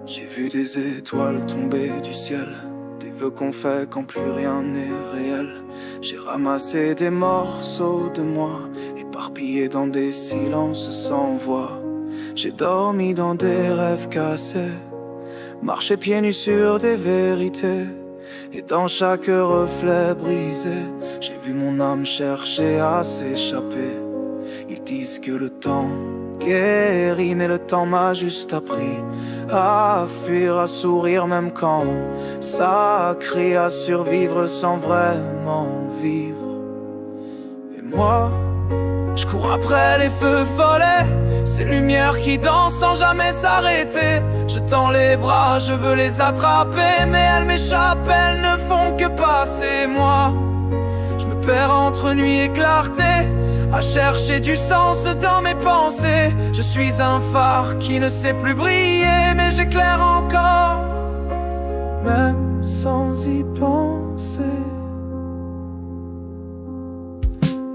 J'ai vu des étoiles tomber du ciel, des vœux qu'on fait quand plus rien n'est réel. J'ai ramassé des morceaux de moi, éparpillés dans des silences sans voix. J'ai dormi dans des rêves cassés, marché pieds nus sur des vérités. Et dans chaque reflet brisé, j'ai vu mon âme chercher à s'échapper. Ils disent que le temps guérit, mais le temps m'a juste appris à fuir, à sourire même quand ça crie, à survivre sans vraiment vivre. Et moi, je cours après les feux follets, ces lumières qui dansent sans jamais s'arrêter. Je tends les bras, je veux les attraper, mais elles m'échappent, elles ne font que passer. Moi, je me perds entre nuit et clarté, à chercher du sens dans mes pensées. Je suis un phare qui ne sait plus briller, mais j'éclaire encore, même sans y penser.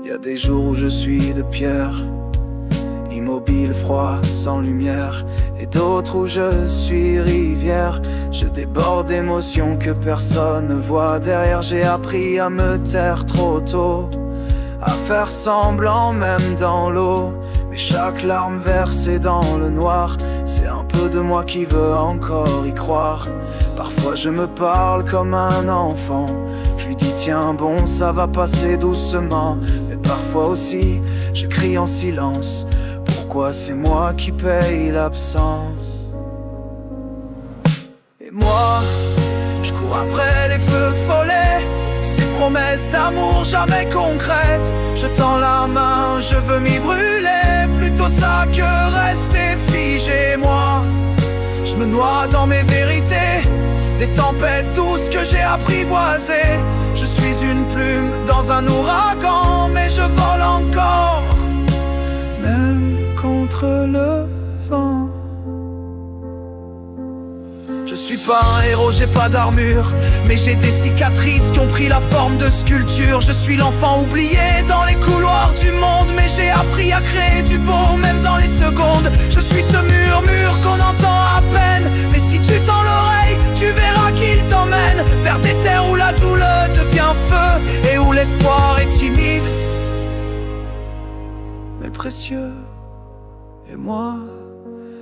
Y a des jours où je suis de pierre, immobile, froid, sans lumière, et d'autres où je suis rivière. Je déborde d'émotions que personne ne voit derrière. J'ai appris à me taire trop tôt, à faire semblant même dans l'eau. Mais chaque larme versée dans le noir, c'est un peu de moi qui veut encore y croire. Parfois je me parle comme un enfant, je lui dis tiens bon ça va passer doucement. Mais parfois aussi je crie en silence, pourquoi c'est moi qui paye l'absence? Et moi, je cours après les feux follets, ces promesses d'amour jamais concrètes. Je tends la main, je veux m'y brûler, plutôt ça que rester figé. Moi, je me noie dans mes vérités, des tempêtes douces que j'ai apprivoisées. Je suis une plume dans un ouragan, mais je vole encore, même contre le vent. Je suis pas un héros, j'ai pas d'armure, mais j'ai des cicatrices qui ont pris la forme de sculpture. Je suis l'enfant oublié dans les couloirs du monde, mais j'ai appris à créer du beau même dans les secondes. Je suis ce murmure qu'on entend à peine, mais si tu tends l'oreille, tu verras qu'il t'emmène vers des terres où la douleur devient feu et où l'espoir est timide mais précieux. Et moi,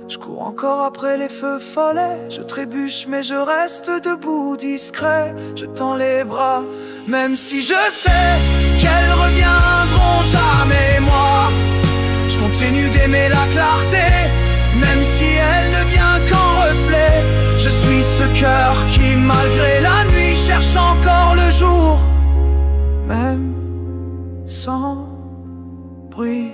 je cours encore après les feux follets, je trébuche mais je reste debout discret. Je tends les bras, même si je sais qu'elles reviendront jamais. Moi, je continue d'aimer la clarté, même si elle ne vient qu'en reflet. Je suis ce cœur qui malgré la nuit cherche encore le jour, même sans bruit.